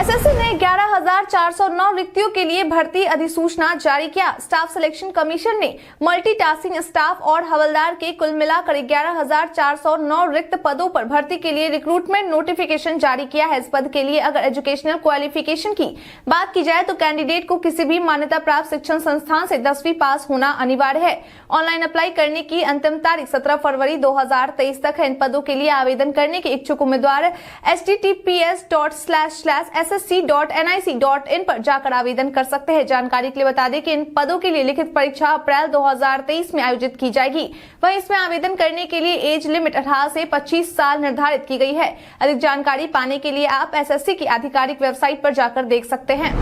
SSC ने 11,409 रिक्तियों के लिए भर्ती अधिसूचना जारी किया। स्टाफ सिलेक्शन कमीशन ने मल्टीटास्किंग स्टाफ और हवलदार के कुल मिलाकर 11,409 रिक्त पदों पर भर्ती के लिए रिक्रूटमेंट नोटिफिकेशन जारी किया है। इस पद के लिए अगर एजुकेशनल क्वालिफिकेशन की बात की जाए तो कैंडिडेट को किसी भी मान्यता प्राप्त शिक्षण संस्थान से 10वीं पास होना अनिवार्य है। ऑनलाइन अप्लाई करने की अंतिम तारीख 17 फरवरी 2023 तक है। इन पदों के लिए आवेदन करने के इच्छुक उम्मीदवार https://ssc.nic.in पर जाकर आवेदन कर सकते हैं। जानकारी के लिए बता दें कि इन पदों के लिए लिखित परीक्षा अप्रैल 2023 में आयोजित की जाएगी। वहीं इसमें आवेदन करने के लिए एज लिमिट 18 से 25 साल निर्धारित की गई है। अधिक जानकारी पाने के लिए आप एसएससी की आधिकारिक वेबसाइट पर जाकर देख सकते हैं।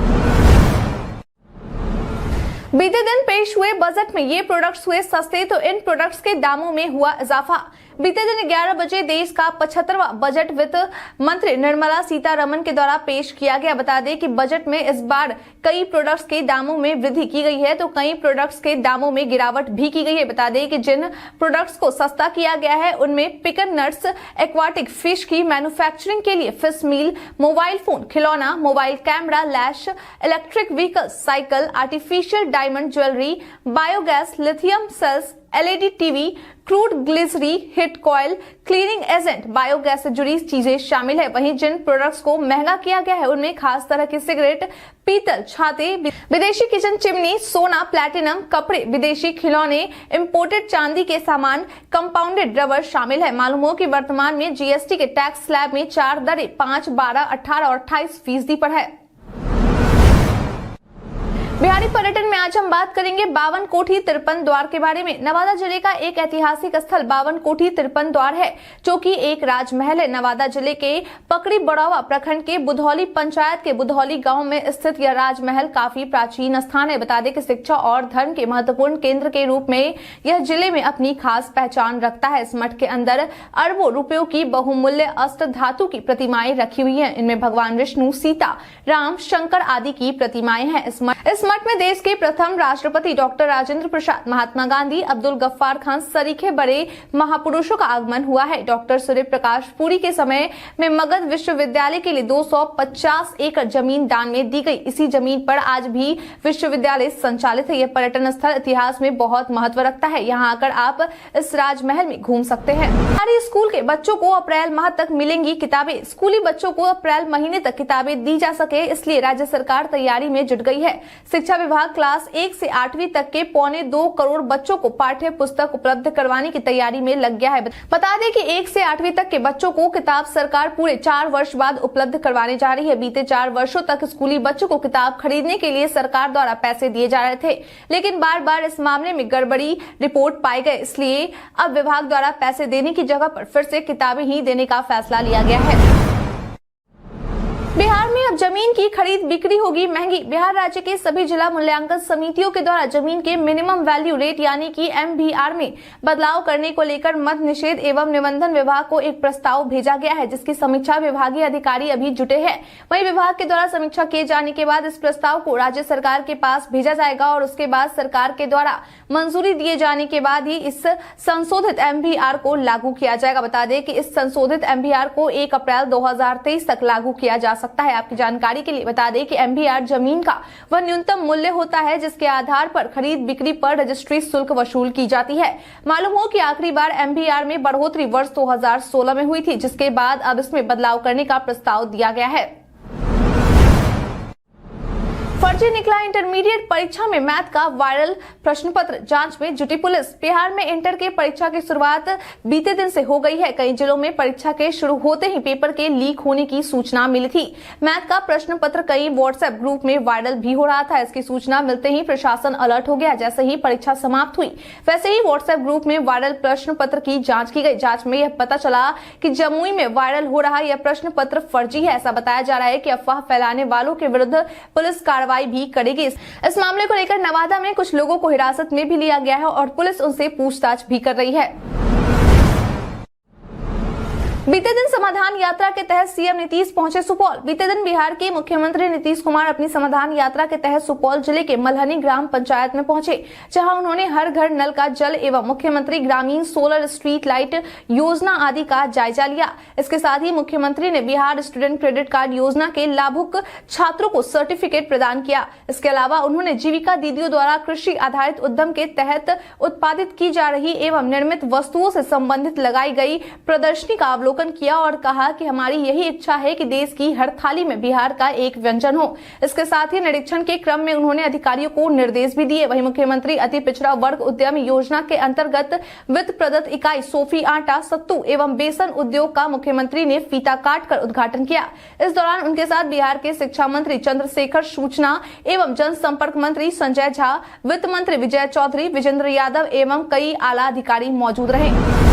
बीते दिन पेश हुए बजट में ये प्रोडक्ट्स हुए सस्ते, तो इन प्रोडक्ट्स के दामों में हुआ इजाफा। बीते दिन 11 बजे देश का 75वां बजट वित्त मंत्री निर्मला सीतारमण के द्वारा पेश किया गया। बता दें कि बजट में इस बार कई प्रोडक्ट्स के दामों में वृद्धि की गई है, तो कई प्रोडक्ट्स के दामों में गिरावट भी की गई है। बता दें कि जिन प्रोडक्ट्स को सस्ता किया गया है उनमें पिकन नट्स, एक्वाटिक फिश की मैन्युफैक्चरिंग के लिए फिश मील, मोबाइल फोन, खिलौना, mobile camera, lash, electric vehicle, cycle, artificial diamond jewellery, biogas, lithium cells, LED TV, crude glycerine, heat coil, cleaning agent, biogas से जुड़ी चीजें शामिल है। वहीं जिन प्रोडक्ट्स को महंगा किया गया है उनमें खास तरह की सिगरेट, पीतल, छाते, विदेशी किचन चिमनी, सोना, प्लैटिनम, कपड़े, विदेशी खिलौने, इंपोर्टेड चांदी के सामान, कंपाउंडेड रबर शामिल है। मालूम हो कि वर्तमान में जीएसटी के टैक्स स्लैब में 4 दरें 5, 12, 18 और 28% पर है। बिहारी पर्यटन में आज हम बात करेंगे 52 कोठी तिरपन द्वार के बारे में। नवादा जिले का एक ऐतिहासिक स्थल 52 कोठी तिरपन द्वार है, जो कि एक राजमहल है। नवादा जिले के पकड़ी बड़ौवा प्रखंड के बुधौली पंचायत के बुधौली गांव में स्थित यह राजमहल काफी प्राचीन स्थान है। बता दें कि शिक्षा और धर्म के महत्वपूर्ण केंद्र के रूप में यह जिले में अपनी खास पहचान रखता है। इस मठ के अंदर अरबों रुपयों की बहुमूल्य अष्ट धातु की प्रतिमाएं रखी हुई है। इनमें भगवान विष्णु, सीता, राम, शंकर आदि की प्रतिमाएं हैं। इस मठ में देश के प्रथम राष्ट्रपति डॉक्टर राजेंद्र प्रसाद, महात्मा गांधी, अब्दुल गफ्फार खान सरीखे बड़े महापुरुषों का आगमन हुआ है। डॉक्टर सूर्य प्रकाश पुरी के समय में मगध विश्वविद्यालय के लिए 250 एकड़ जमीन दान में दी गई। इसी जमीन पर आज भी विश्वविद्यालय संचालित है। यह पर्यटन स्थल इतिहास में बहुत महत्व रखता है। यहाँ आकर आप इस राजमहल में घूम सकते हैं। हमारे स्कूल के बच्चों को अप्रैल माह तक मिलेंगी किताबें। स्कूली बच्चों को अप्रैल महीने तक किताबें दी जा सके, इसलिए राज्य सरकार तैयारी में जुट गई है। शिक्षा विभाग क्लास 1 से 8वीं तक के 1.25 करोड़ बच्चों को पाठ्य पुस्तक उपलब्ध करवाने की तैयारी में लग गया है। बता दें कि 1 से 8वीं तक के बच्चों को किताब सरकार पूरे 4 वर्ष बाद उपलब्ध करवाने जा रही है। बीते 4 वर्षों तक स्कूली बच्चों को किताब खरीदने के लिए सरकार द्वारा पैसे दिए जा रहे थे, लेकिन बार बार इस मामले में गड़बड़ी रिपोर्ट पाए गए। इसलिए अब विभाग द्वारा पैसे देने की जगह पर फिर से किताबें ही देने का फैसला लिया गया है। बिहार में अब जमीन की खरीद बिक्री होगी महंगी। बिहार राज्य के सभी जिला मूल्यांकन समितियों के द्वारा जमीन के मिनिमम वैल्यू रेट यानी कि MVR में बदलाव करने को लेकर मद्य निषेध एवं निबंधन विभाग को एक प्रस्ताव भेजा गया है, जिसकी समीक्षा विभागीय अधिकारी अभी जुटे हैं। वहीं विभाग के द्वारा समीक्षा किए जाने के बाद इस प्रस्ताव को राज्य सरकार के पास भेजा जाएगा और उसके बाद सरकार के द्वारा मंजूरी दिए जाने के बाद ही इस संशोधित MVR को लागू किया जाएगा। बता दें कि इस संशोधित MVR को 1 अप्रैल 2023 तक लागू किया जा सकता है। आपकी जानकारी के लिए बता दें कि MVR जमीन का वह न्यूनतम मूल्य होता है जिसके आधार पर खरीद बिक्री पर रजिस्ट्री शुल्क वसूल की जाती है। मालूम हो कि आखिरी बार MVR में बढ़ोतरी वर्ष 2016 में हुई थी, जिसके बाद अब इसमें बदलाव करने का प्रस्ताव दिया गया है। फर्जी निकला इंटरमीडिएट परीक्षा में मैथ का वायरल प्रश्न पत्र, जांच में जुटी पुलिस। बिहार में इंटर के परीक्षा की शुरुआत बीते दिन से हो गई है। कई जिलों में परीक्षा के शुरू होते ही पेपर के लीक होने की सूचना मिली थी। मैथ का प्रश्न पत्र कई व्हाट्सएप ग्रुप में वायरल भी हो रहा था। इसकी सूचना मिलते ही प्रशासन अलर्ट हो गया। जैसे ही परीक्षा समाप्त हुई वैसे ही व्हाट्सएप ग्रुप में वायरल प्रश्न पत्र की जाँच की गई। जाँच में यह पता चला कि जमुई में वायरल हो रहा यह प्रश्न पत्र फर्जी है। ऐसा बताया जा रहा है कि अफवाह फैलाने वालों के विरुद्ध पुलिस कार्रवाई भी करेगी। इस मामले को लेकर नवादा में कुछ लोगों को हिरासत में भी लिया गया है और पुलिस उनसे पूछताछ भी कर रही है। बीते दिन समाधान यात्रा के तहत सीएम नीतीश पहुंचे सुपौल। बीते दिन बिहार के मुख्यमंत्री नीतीश कुमार अपनी समाधान यात्रा के तहत सुपौल जिले के मल्हनी ग्राम पंचायत में पहुंचे, जहां उन्होंने हर घर नल का जल एवं मुख्यमंत्री ग्रामीण सोलर स्ट्रीट लाइट योजना आदि का जायजा लिया। इसके साथ ही मुख्यमंत्री ने बिहार स्टूडेंट क्रेडिट कार्ड योजना के लाभुक छात्रों को सर्टिफिकेट प्रदान किया। इसके अलावा उन्होंने जीविका दीदियों द्वारा कृषि आधारित उद्यम के तहत उत्पादित की जा रही एवं निर्मित वस्तुओं से संबंधित लगाई गई प्रदर्शनी का अवलोकन किया और कहा कि हमारी यही इच्छा है कि देश की हर थाली में बिहार का एक व्यंजन हो। इसके साथ ही निरीक्षण के क्रम में उन्होंने अधिकारियों को निर्देश भी दिए। वहीं मुख्यमंत्री अति पिछड़ा वर्ग उद्यम योजना के अंतर्गत वित्त प्रदत्त इकाई सोफी आटा, सत्तू एवं बेसन उद्योग का मुख्यमंत्री ने फीता काट कर उद्घाटन किया। इस दौरान उनके साथ बिहार के शिक्षा मंत्री चंद्रशेखर, सूचना एवं जनसंपर्क मंत्री संजय झा, वित्त मंत्री विजय चौधरी, विजेंद्र यादव एवं कई आला अधिकारी मौजूद रहे।